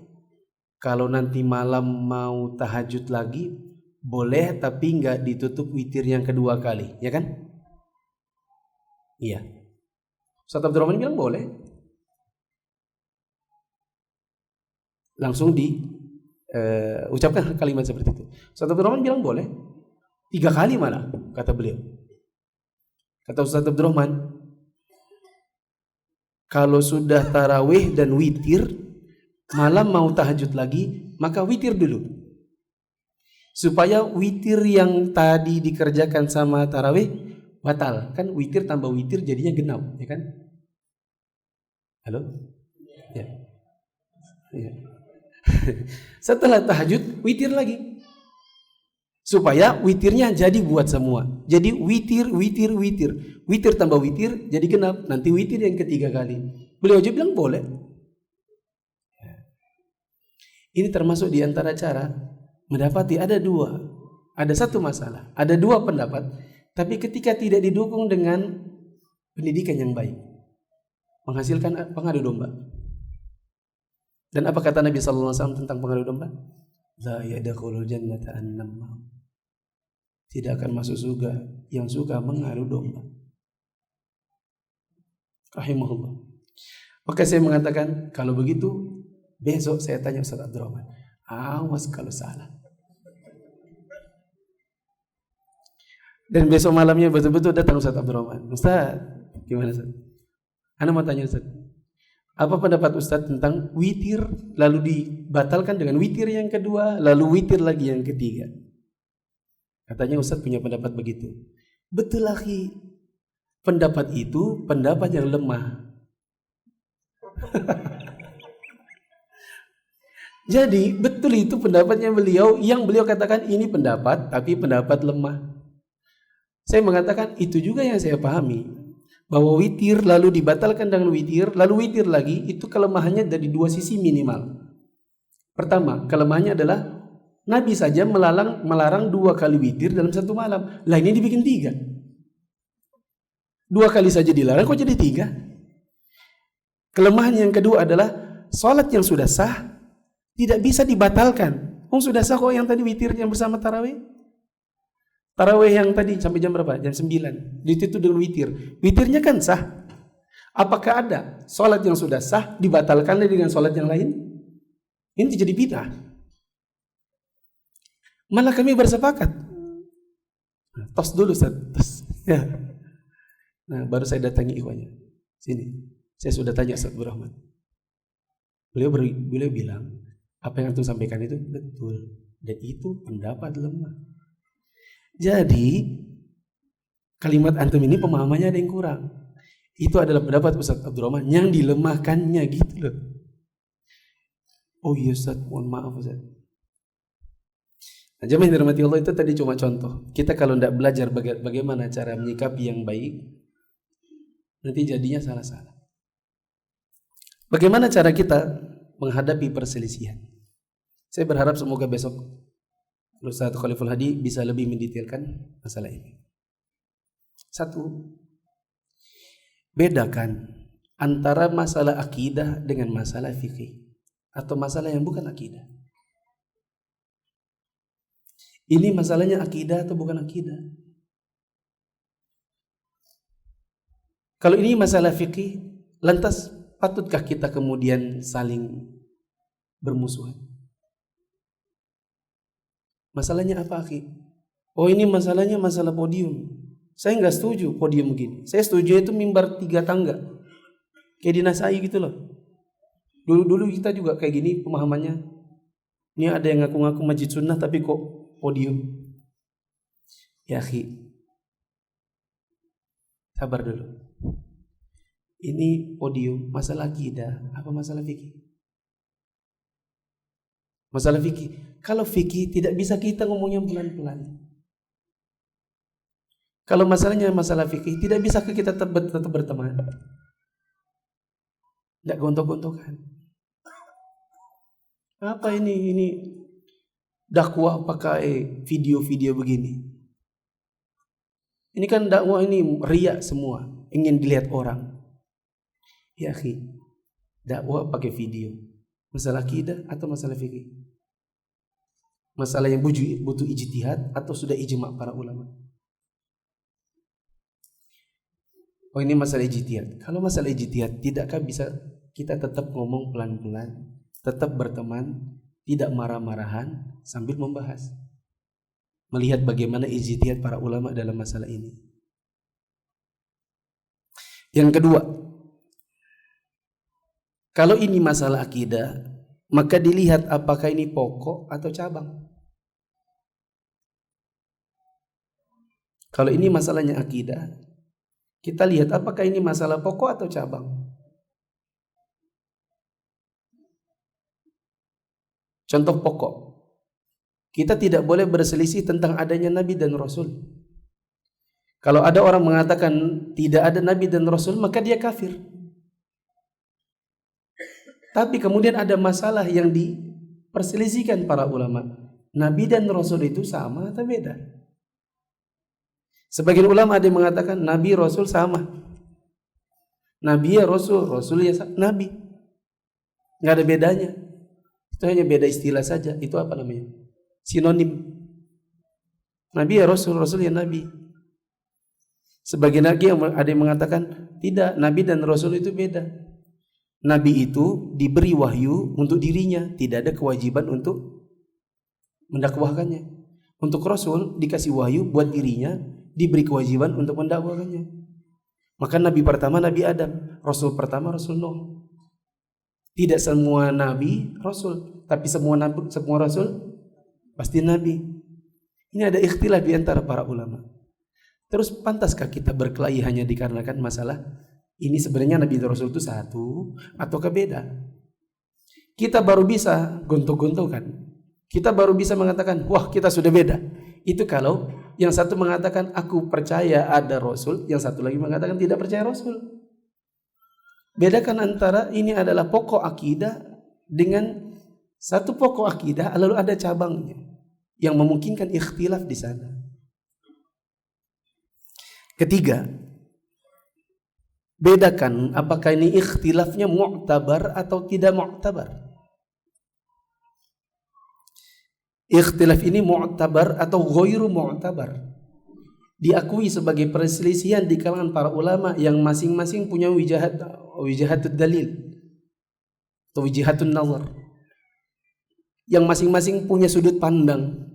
kalau nanti malam mau tahajud lagi boleh, tapi nggak ditutup witir yang kedua kali, ya kan? Iya. Ustaz Abdurrahman bilang boleh. Langsung ucapkan kalimat seperti itu. Ustaz Abdurrahman bilang boleh. 3 kali malah, kata beliau. Kata Ustaz Abdurrahman, kalau sudah tarawih dan witir, malam mau tahajud lagi, maka witir dulu. Supaya witir yang tadi dikerjakan sama tarawih batal. Kan witir tambah witir jadinya genap, ya kan? Halo? Ya. Ya. Setelah tahajud, witir lagi. Supaya witirnya jadi buat semua. Jadi witir. Witir tambah witir jadi genap. Nanti witir yang ketiga kali. Beliau aja bilang boleh. Ini termasuk di antara cara mendapati ada 2. Ada 1 masalah. Ada 2 pendapat. Tapi ketika tidak didukung dengan pendidikan yang baik, menghasilkan pengadu domba. Dan apa kata Nabi SAW tentang pengadu domba? La yadkhulul jannata an-namam. Tidak akan masuk surga yang suka mengadu domba. Rahimahullah. Maka saya mengatakan, kalau begitu besok saya tanya Ustaz Abdurrahman, awas kalau salah. Dan besok malamnya betul-betul datang Ustaz Abdurrahman. Ustaz, gimana Ustaz? Ana mau tanya Ustaz, apa pendapat Ustaz tentang witir lalu dibatalkan dengan witir yang kedua, lalu witir lagi yang ketiga? Katanya Ustaz punya pendapat begitu. Betul lagi. Pendapat itu pendapat yang lemah. Jadi betul itu pendapatnya beliau, yang beliau katakan ini pendapat tapi pendapat lemah. Saya mengatakan itu juga yang saya pahami. Bahwa witir lalu dibatalkan dengan witir, lalu witir lagi, itu kelemahannya dari 2 sisi minimal. Pertama, kelemahannya adalah Nabi saja melarang 2 kali witir dalam 1 malam. Lah ini dibikin 3. 2 kali saja dilarang, kok jadi 3? Kelemahan yang kedua adalah sholat yang sudah sah tidak bisa dibatalkan. Sudah sah kok yang tadi witir yang bersama tarawih. Tarawih yang tadi sampai jam berapa? Jam 9. Ditutup dengan witir. Witirnya kan sah. Apakah ada sholat yang sudah sah dibatalkan dengan sholat yang lain? Ini jadi bid'ah. Malah kami bersepakat. Tos dulu Ustaz. Tos. Ya. Nah, baru saya datangi ikhwannya. Sini. Saya sudah tanya Ustaz Abdurrahman. Beliau bilang, apa yang antum sampaikan itu betul. Dan itu pendapat lemah. Jadi kalimat antum ini pemahamannya ada yang kurang. Itu adalah pendapat Ustaz Abdurrahman yang dilemahkannya gitu loh. Oh iya Ustaz, mohon maaf Ustaz. Nah, jemaah yang dirahmati Allah, itu tadi cuma contoh. Kita kalau tidak belajar bagaimana cara menyikapi yang baik, nanti jadinya salah-salah. Bagaimana cara kita menghadapi perselisihan? Saya berharap semoga besok Ustaz Khaliful Hadi bisa lebih mendetailkan masalah ini. 1. Bedakan antara masalah akidah dengan masalah fikih atau masalah yang bukan akidah. Ini masalahnya akidah atau bukan akidah? Kalau ini masalah fikih, lantas patutkah kita kemudian saling bermusuhan? Masalahnya apa, akhi? Oh, ini masalahnya masalah podium. Saya nggak setuju podium begini. Saya setuju itu mimbar 3 tangga. Kayak di Nasai gitu loh. Dulu kita juga kayak gini pemahamannya. Ini ada yang ngaku-ngaku masjid sunnah tapi kok podium. Ya, akhi. Sabar dulu. Ini podium masalah akidah apa masalah fikih? Masalah fikih. Kalau fikih tidak bisa kita ngomongnya pelan-pelan. Kalau masalahnya masalah fikih tidak bisa kita tetap berteman. Tidak gontok-gontokan. Apa ini dakwah pakai video-video begini? Ini kan dakwah ini riya semua, ingin dilihat orang. Ya akhi, dakwah pakai video. Masalah akidah atau masalah fikih? Masalah yang butuh ijtihad atau sudah ijma' para ulama? Oh, ini masalah ijtihad. Kalau masalah ijtihad, tidakkah bisa kita tetap ngomong pelan-pelan, tetap berteman, tidak marah-marahan sambil membahas, melihat bagaimana ijtihad para ulama dalam masalah ini. Yang kedua, kalau ini masalah akidah, maka dilihat apakah ini pokok atau cabang. Kalau ini masalahnya akidah, kita lihat apakah ini masalah pokok atau cabang. Contoh pokok, kita tidak boleh berselisih tentang adanya Nabi dan Rasul. Kalau ada orang mengatakan tidak ada Nabi dan Rasul, maka dia kafir. Tapi kemudian ada masalah yang diperselisihkan para ulama. Nabi dan Rasul itu sama atau beda? Sebagian ulama ada yang mengatakan Nabi Rasul sama. Nabi ya Rasul, Rasul ya Nabi. Nggak ada bedanya. Itu hanya beda istilah saja. Itu apa namanya? Sinonim. Nabi ya Rasul, Rasul ya Nabi. Sebagian lagi ada yang mengatakan tidak, Nabi dan Rasul itu beda. Nabi itu diberi wahyu untuk dirinya, tidak ada kewajiban untuk mendakwahkannya. Untuk Rasul dikasih wahyu buat dirinya, diberi kewajiban untuk mendakwahkannya. Maka Nabi pertama Nabi Adam, Rasul pertama Rasul Nuh. Tidak semua Nabi Rasul, tapi semua Rasul pasti Nabi. Ini ada ikhtilaf di antara para ulama. Terus pantaskah kita berkelahi hanya dikarenakan masalah ini sebenarnya Nabi dan Rasul itu satu ataukah beda? Kita baru bisa gontok-gontokan. Kita baru bisa mengatakan, wah kita sudah beda. Itu kalau yang satu mengatakan aku percaya ada Rasul, yang satu lagi mengatakan tidak percaya Rasul. Bedakan antara ini adalah pokok akidah dengan satu pokok akidah lalu ada cabangnya yang memungkinkan ikhtilaf di sana. Ketiga, bedakan apakah ini ikhtilafnya mu'tabar atau tidak mu'tabar. Ikhtilaf ini mu'tabar atau ghairu mu'tabar. Diakui sebagai perselisihan di kalangan para ulama yang masing-masing punya wijahatul dalil atau wijahatun nazar. Yang masing-masing punya sudut pandang.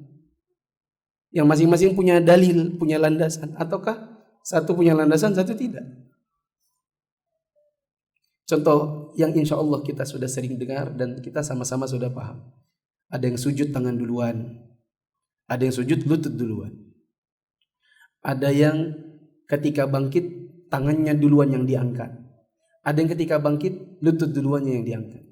Yang masing-masing punya dalil, punya landasan. Ataukah satu punya landasan, satu tidak? Contoh yang insya Allah kita sudah sering dengar dan kita sama-sama sudah paham. Ada yang sujud tangan duluan, ada yang sujud lutut duluan, ada yang ketika bangkit tangannya duluan yang diangkat, ada yang ketika bangkit lutut duluannya yang diangkat,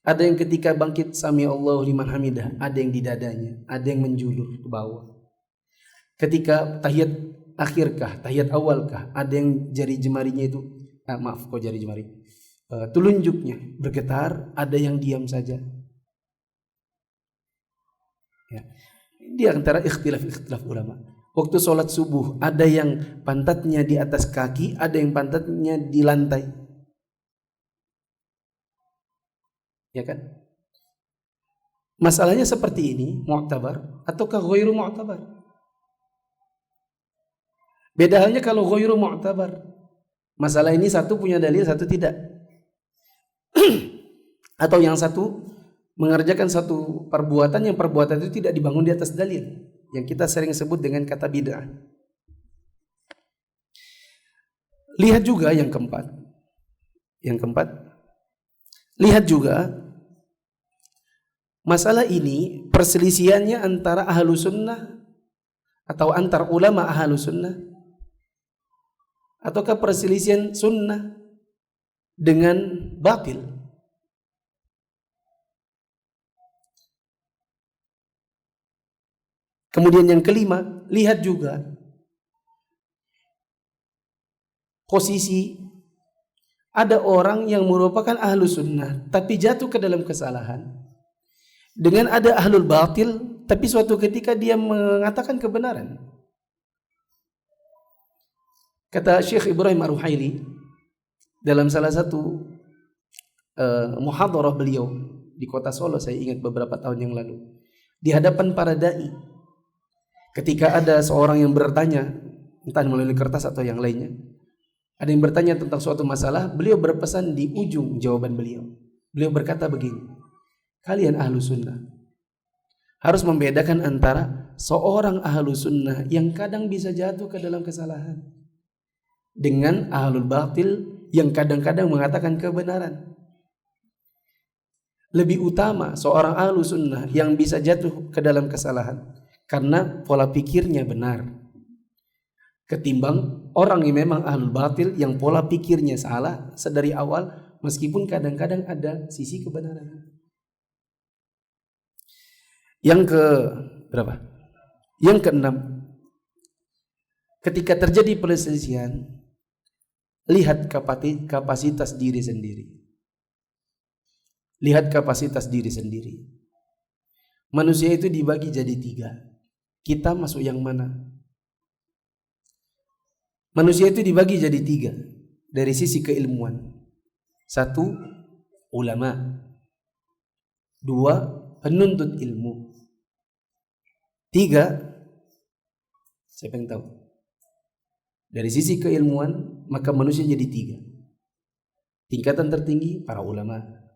ada yang ketika bangkit sami Allahu liman hamidah, ada yang di dadanya, ada yang menjulur ke bawah. Ketika tahiyat akhirkah, tahiyat awalkah, ada yang jari jemarinya itu telunjuknya bergetar, ada yang diam saja. Ya. Di antara ikhtilaf ulama. Waktu sholat subuh ada yang pantatnya di atas kaki, ada yang pantatnya di lantai. Ya kan? Masalahnya seperti ini, mu'tabar ataukah ghairu mu'tabar? Beda halnya kalau ghairu mu'tabar. Masalah ini satu punya dalil, satu tidak. Atau yang satu mengerjakan satu perbuatan yang perbuatan itu tidak dibangun di atas dalil, yang kita sering sebut dengan kata bid'ah. Lihat juga yang keempat. Lihat juga masalah ini perselisihannya antara ahlu sunnah atau antar ulama ahlu sunnah, ataukah perselisihan sunnah dengan batil. Kemudian yang kelima, lihat juga posisi ada orang yang merupakan ahlu sunnah tapi jatuh ke dalam kesalahan, dengan ada ahlul batil tapi suatu ketika dia mengatakan kebenaran. Kata Syekh Ibrahim Ar-Ruhaili dalam salah satu muhadharah beliau di kota Solo, saya ingat beberapa tahun yang lalu, di hadapan para dai, ketika ada seorang yang bertanya, entah melalui kertas atau yang lainnya, ada yang bertanya tentang suatu masalah, beliau berpesan di ujung jawaban beliau. Beliau berkata begini, kalian ahlu sunnah harus membedakan antara seorang ahlu sunnah yang kadang bisa jatuh ke dalam kesalahan dengan ahlul batil yang kadang-kadang mengatakan kebenaran. Lebih utama seorang ahlu sunnah yang bisa jatuh ke dalam kesalahan karena pola pikirnya benar, ketimbang orang yang memang ahlul batil yang pola pikirnya salah sedari awal meskipun kadang-kadang ada sisi kebenaran. Yang ke berapa? Yang keenam, ketika terjadi perselisihan, lihat kapasitas diri sendiri. Lihat kapasitas diri sendiri. Manusia itu dibagi jadi 3. Kita masuk yang mana? Manusia itu dibagi jadi 3 dari sisi keilmuan. 1, ulama. 2, penuntut ilmu. 3, siapa yang tahu? Dari sisi keilmuan, maka manusia jadi 3. Tingkatan tertinggi para ulama.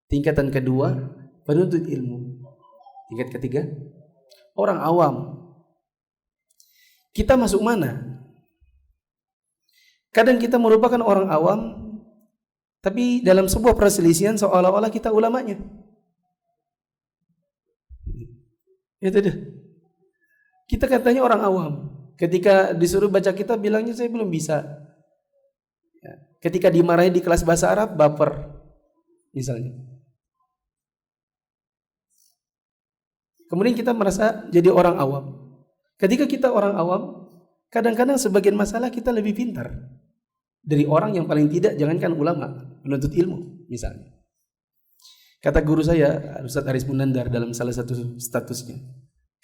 Tingkatan kedua penuntut ilmu. Tingkat ketiga orang awam. Kita masuk mana? Kadang kita merupakan orang awam, tapi dalam sebuah perselisihan seolah-olah kita ulamanya. Itu deh. Kita katanya orang awam. Ketika disuruh baca kitab bilangnya saya belum bisa. Ketika dimarahi di kelas bahasa Arab baper misalnya. Kemudian kita merasa jadi orang awam. Ketika kita orang awam, kadang-kadang sebagian masalah kita lebih pintar dari orang yang paling tidak, jangankan ulama, penuntut ilmu misalnya. Kata guru saya, Ustaz Aris Munandar, dalam salah satu statusnya,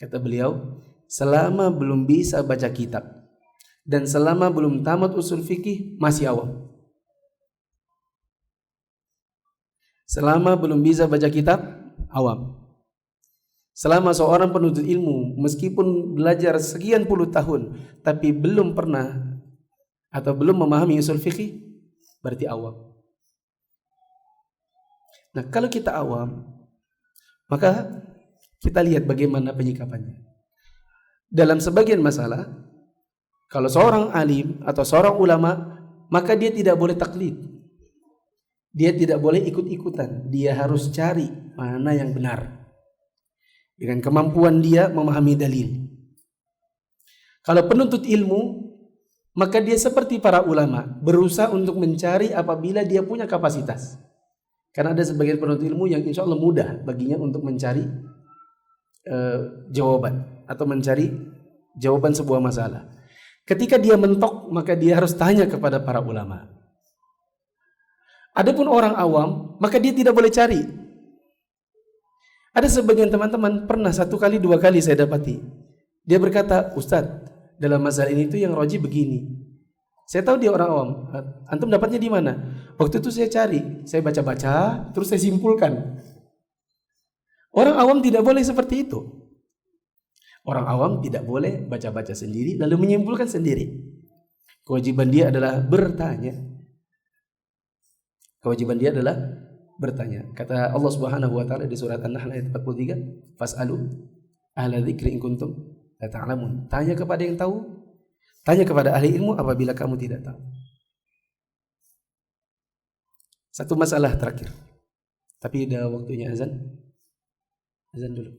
kata beliau, selama belum bisa baca kitab dan selama belum tamat usul fikih masih awam. Selama belum bisa baca kitab, awam. Selama seorang penuntut ilmu meskipun belajar sekian puluh tahun tapi belum pernah atau belum memahami usul fikih, berarti awam. Nah, kalau kita awam, maka kita lihat bagaimana penyikapannya. Dalam sebagian masalah, kalau seorang alim atau seorang ulama, maka dia tidak boleh taklid. Dia tidak boleh ikut-ikutan. Dia harus cari mana yang benar. Dengan kemampuan dia memahami dalil. Kalau penuntut ilmu, maka dia seperti para ulama, berusaha untuk mencari apabila dia punya kapasitas. Karena ada sebagian penuntut ilmu yang insya Allah mudah baginya untuk mencari jawaban atau mencari jawaban sebuah masalah. Ketika dia mentok, maka dia harus tanya kepada para ulama. Adapun orang awam, maka dia tidak boleh cari. Ada sebagian teman-teman pernah 1 kali 2 kali saya dapati. Dia berkata, Ustadz, dalam masalah ini itu yang roji begini. Saya tahu dia orang awam. Antum dapatnya di mana? Waktu itu saya cari, saya baca-baca, terus saya simpulkan. Orang awam tidak boleh seperti itu. Orang awam tidak boleh baca-baca sendiri lalu menyimpulkan sendiri. Kewajiban dia adalah bertanya. Kewajiban dia adalah bertanya. Kata Allah Subhanahu wa taala di surat An-Nahl ayat 43, "Fas'alu ahla dzikri in kuntum la ta'lamun." Tanya kepada yang tahu, tanya kepada ahli ilmu apabila kamu tidak tahu. Satu masalah terakhir. Tapi udah waktunya azan. Azan dulu.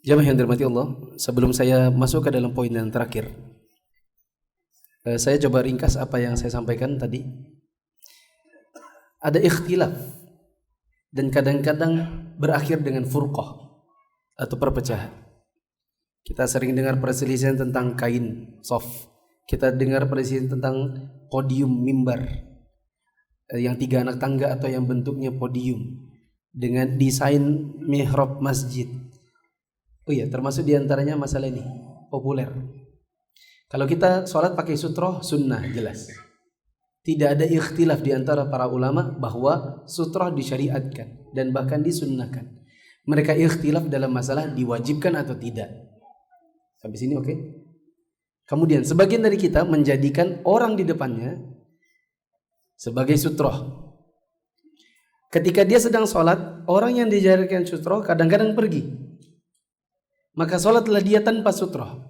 Jamaah yang dirahmati Allah, sebelum saya masuk ke dalam poin yang terakhir, saya coba ringkas apa yang saya sampaikan tadi. Ada ikhtilaf dan kadang-kadang berakhir dengan furqah atau perpecahan. Kita sering dengar perselisihan tentang kain soft. Kita dengar perselisihan tentang podium mimbar yang 3 anak tangga atau yang bentuknya podium dengan desain mihrab masjid. Oh iya, termasuk diantaranya masalah ini populer. Kalau kita sholat pakai sutroh sunnah jelas, tidak ada ikhtilaf di antara para ulama bahwa sutrah disyariatkan dan bahkan disunnahkan. Mereka ikhtilaf dalam masalah diwajibkan atau tidak. Sampai sini oke? Kemudian sebagian dari kita menjadikan orang di depannya sebagai sutrah. Ketika dia sedang sholat, orang yang dijadikan sutrah kadang-kadang pergi. Maka sholatlah dia tanpa sutrah.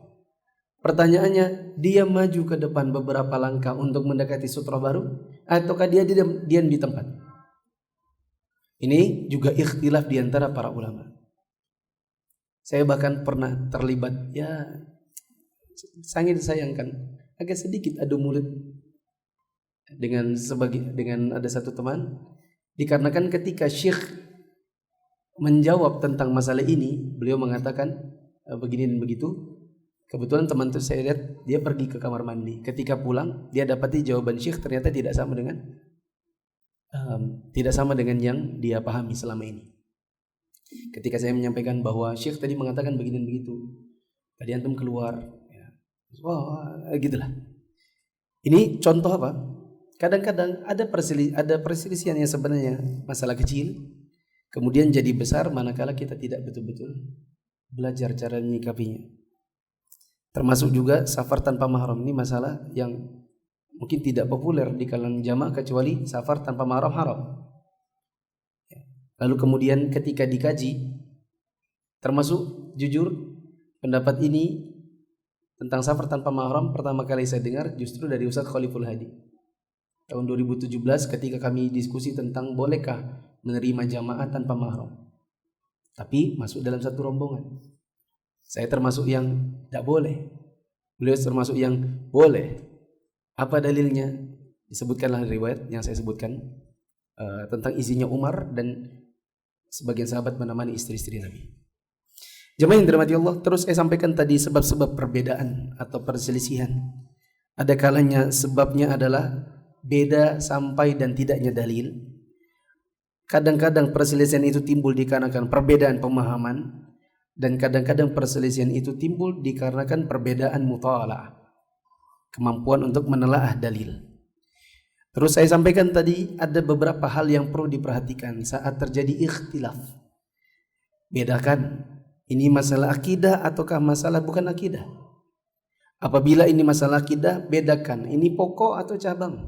Pertanyaannya, dia maju ke depan beberapa langkah untuk mendekati sutrah baru, ataukah dia diam di tempat? Ini juga ikhtilaf di antara para ulama. Saya bahkan pernah terlibat, ya sangat disayangkan, agak sedikit adu mulut dengan ada satu teman, dikarenakan ketika Syekh menjawab tentang masalah ini, beliau mengatakan begini dan begitu. Kebetulan teman itu saya lihat dia pergi ke kamar mandi. Ketika pulang dia dapati jawaban Syekh ternyata tidak sama dengan yang dia pahami selama ini. Ketika saya menyampaikan bahwa Syekh tadi mengatakan begini dan begitu, tadi antum keluar, ya. Gitulah. Ini contoh apa? Kadang-kadang ada perselisihan yang sebenarnya masalah kecil, kemudian jadi besar manakala kita tidak betul-betul belajar cara menyikapinya. Termasuk juga safar tanpa mahram, ini masalah yang mungkin tidak populer di kalangan jamaah kecuali safar tanpa mahram haram. Lalu kemudian ketika dikaji, termasuk jujur pendapat ini tentang safar tanpa mahram pertama kali saya dengar justru dari Ustaz Khaliful Hadi tahun 2017 ketika kami diskusi tentang bolehkah menerima jamaah tanpa mahram, tapi masuk dalam satu rombongan. Saya termasuk yang tidak boleh, beliau termasuk yang boleh. Apa dalilnya? Disebutkanlah riwayat yang saya sebutkan tentang izinnya Umar dan sebagian sahabat menemani istri-istri Nabi. Jemaah yang dirahmati Allah, terus saya sampaikan tadi sebab-sebab perbedaan atau perselisihan. Ada kalanya sebabnya adalah beda sampai dan tidaknya dalil. Kadang-kadang perselisihan itu timbul dikarenakan perbedaan pemahaman, dan kadang-kadang perselisihan itu timbul dikarenakan perbedaan mutalaah, kemampuan untuk menelaah dalil. Terus saya sampaikan tadi ada beberapa hal yang perlu diperhatikan saat terjadi ikhtilaf. Bedakan, ini masalah akidah ataukah masalah bukan akidah. Apabila ini masalah akidah, bedakan ini pokok atau cabang.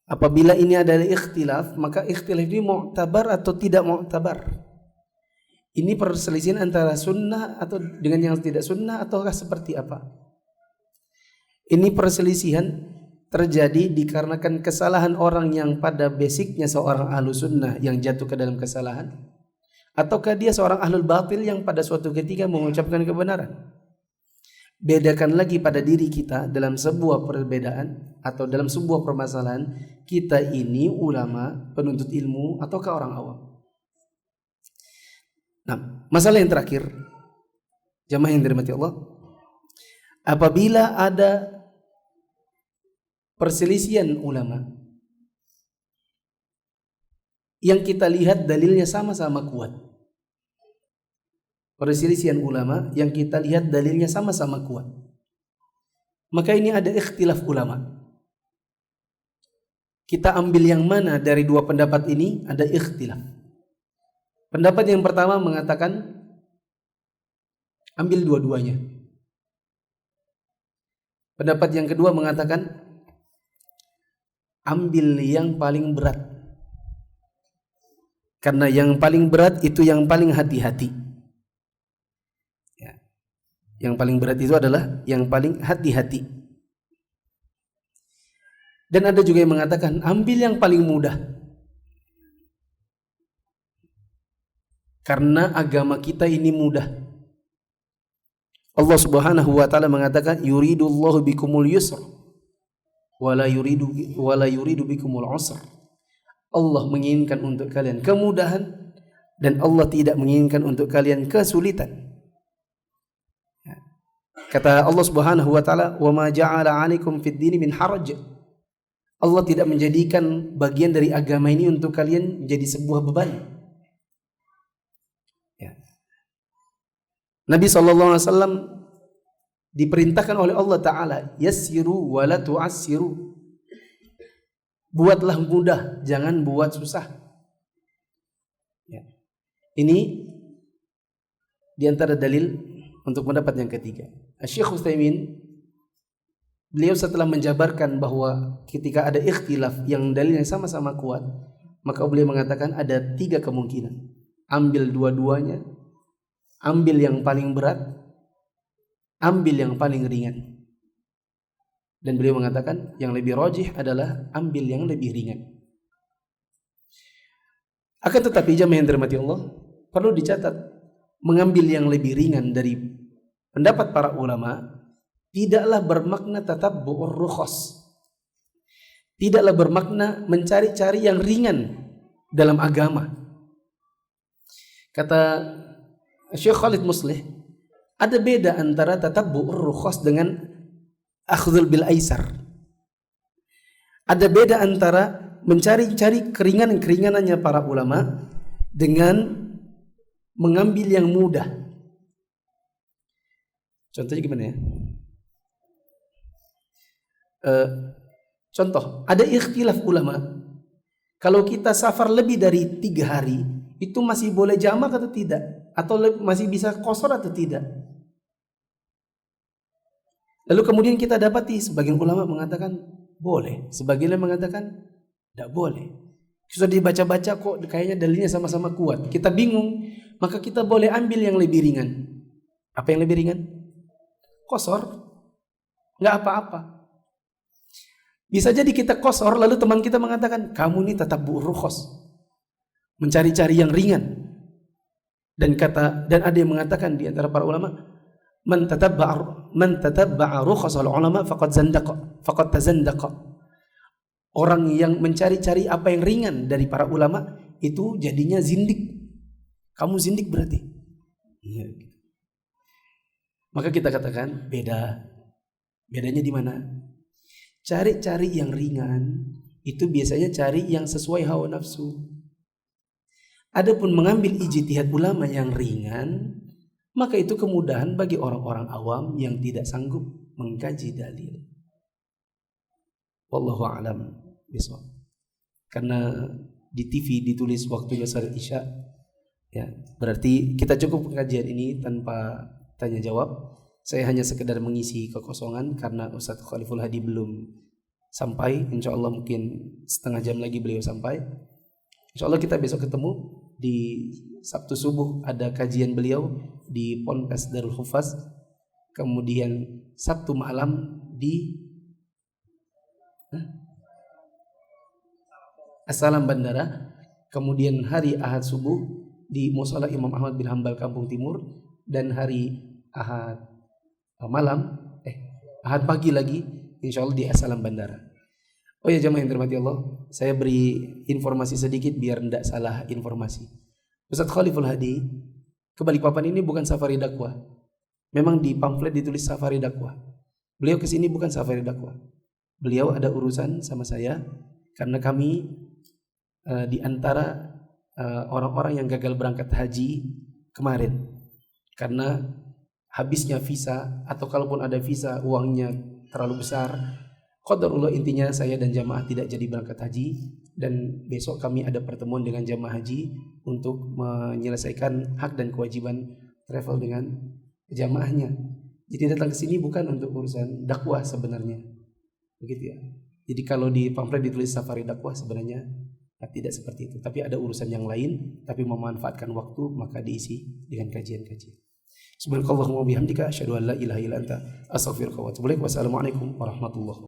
Apabila ini adalah ikhtilaf, maka ikhtilaf ini mu'tabar atau tidak mu'tabar. Ini perselisihan antara sunnah atau dengan yang tidak sunnah ataukah seperti apa? Ini perselisihan terjadi dikarenakan kesalahan orang yang pada basicnya seorang ahlu sunnah yang jatuh ke dalam kesalahan, ataukah dia seorang ahlul batil yang pada suatu ketika mengucapkan kebenaran. Bedakan lagi pada diri kita dalam sebuah perbedaan atau dalam sebuah permasalahan, kita ini ulama, penuntut ilmu ataukah orang awam. Nah, masalah yang terakhir, jamaah yang dirahmati Allah, apabila ada perselisihan ulama yang kita lihat dalilnya sama-sama kuat, perselisihan ulama yang kita lihat dalilnya sama-sama kuat, maka ini ada ikhtilaf ulama. Kita ambil yang mana dari dua pendapat ini? Ada ikhtilaf. Pendapat yang pertama mengatakan ambil dua-duanya. Pendapat yang kedua mengatakan ambil yang paling berat. Karena yang paling berat itu yang paling hati-hati. Ya. Yang paling berat itu adalah yang paling hati-hati. Dan ada juga yang mengatakan ambil yang paling mudah. Karena agama kita ini mudah. Allah Subhanahu wa taala mengatakan yuridullahu bikumul yusra wala yuridu bikumul usra. Allah menginginkan untuk kalian kemudahan dan Allah tidak menginginkan untuk kalian kesulitan. Kata Allah Subhanahu wa taala, "Wa ma ja'ala 'alaikum fid dini min haraj." Allah tidak menjadikan bagian dari agama ini untuk kalian menjadi sebuah beban. Nabi SAW diperintahkan oleh Allah Ta'ala yassiru wa la tu'assiru, Buatlah mudah, jangan buat susah. Ya. Ini di antara dalil untuk pendapat yang ketiga. Syekh Utsaimin, beliau setelah menjabarkan bahwa ketika ada ikhtilaf yang dalilnya sama-sama kuat, maka beliau mengatakan ada 3 kemungkinan. Ambil dua-duanya, ambil yang paling berat, ambil yang paling ringan. Dan beliau mengatakan yang lebih rajih adalah ambil yang lebih ringan. Akan tetapi jamaah yang dirahmati Allah, perlu dicatat, mengambil yang lebih ringan dari pendapat para ulama tidaklah bermakna tatabbu'ur rukhas. Tidaklah bermakna mencari-cari yang ringan dalam agama. Kata Syekh Khalid Muslih, ada beda antara tatabbu'ur rukhas dengan akhdhul bil aisar. Ada beda antara mencari-cari keringanan-keringanannya para ulama dengan mengambil yang mudah. Contohnya gimana ya? Contoh, ada ikhtilaf ulama. Kalau kita safar lebih dari 3 hari, itu masih boleh jamak atau tidak? Atau masih bisa qasar atau tidak? Lalu kemudian kita dapati sebagian ulama mengatakan boleh, sebagian mengatakan tidak boleh. Sudah dibaca-baca kok kayaknya dalilnya sama-sama kuat. Kita bingung, maka kita boleh ambil yang lebih ringan. Apa yang lebih ringan? Qasar. Enggak apa-apa. Bisa jadi kita qasar lalu teman kita mengatakan kamu ini tatabbu'ur rukhas, mencari-cari yang ringan. Dan ada yang mengatakan di antara para ulama, man tatabba'a rukhasal ulama faqad tazandaqa. Orang yang mencari-cari apa yang ringan dari para ulama itu jadinya zindik. Kamu zindik berarti. Ya. Maka kita katakan beda. Bedanya di mana? Cari-cari yang ringan itu biasanya cari yang sesuai hawa nafsu. Adapun mengambil ijtihad ulama yang ringan, maka itu kemudahan bagi orang-orang awam yang tidak sanggup mengkaji dalil. Wallahu a'lam bishawab. Karena di TV ditulis waktunya salat Isya, ya, berarti kita cukup kajian ini tanpa tanya jawab. Saya hanya sekedar mengisi kekosongan karena Ustadz Khaliful Hadi belum sampai. Insya Allah mungkin setengah jam lagi beliau sampai. Insya Allah kita besok ketemu di Sabtu subuh, ada kajian beliau di Ponpes Darul Hufaz. Kemudian Sabtu malam di As-Salam Bandara. Kemudian hari Ahad subuh di Mushola Imam Ahmad bin Hanbal Kampung Timur. Dan hari Ahad Ahad pagi lagi insya Allah di As-Salam Bandara. Oh ya jamaah yang dirahmati Allah, saya beri informasi sedikit biar tidak salah informasi. Ustadz Khaliful Hadi ke Balikpapan ini bukan safari dakwah. Memang di pamflet ditulis safari dakwah. Beliau ke sini bukan safari dakwah. Beliau ada urusan sama saya karena kami di antara orang-orang yang gagal berangkat haji kemarin karena habisnya visa, atau kalaupun ada visa uangnya terlalu besar. Qadarullah, intinya saya dan jamaah tidak jadi berangkat haji. Dan besok kami ada pertemuan dengan jamaah haji untuk menyelesaikan hak dan kewajiban travel dengan jamaahnya. Jadi datang ke sini bukan untuk urusan dakwah sebenarnya, begitu ya. Jadi kalau di pamflet ditulis safari dakwah, sebenarnya tidak seperti itu. Tapi ada urusan yang lain, tapi memanfaatkan waktu maka diisi dengan kajian-kajian. Subhanakallahumma wa bihamdika asyhadu an la ilaha illa anta astaghfiruka wa atubu ilaik. Wassalamualaikum warahmatullahi wabarakatuh.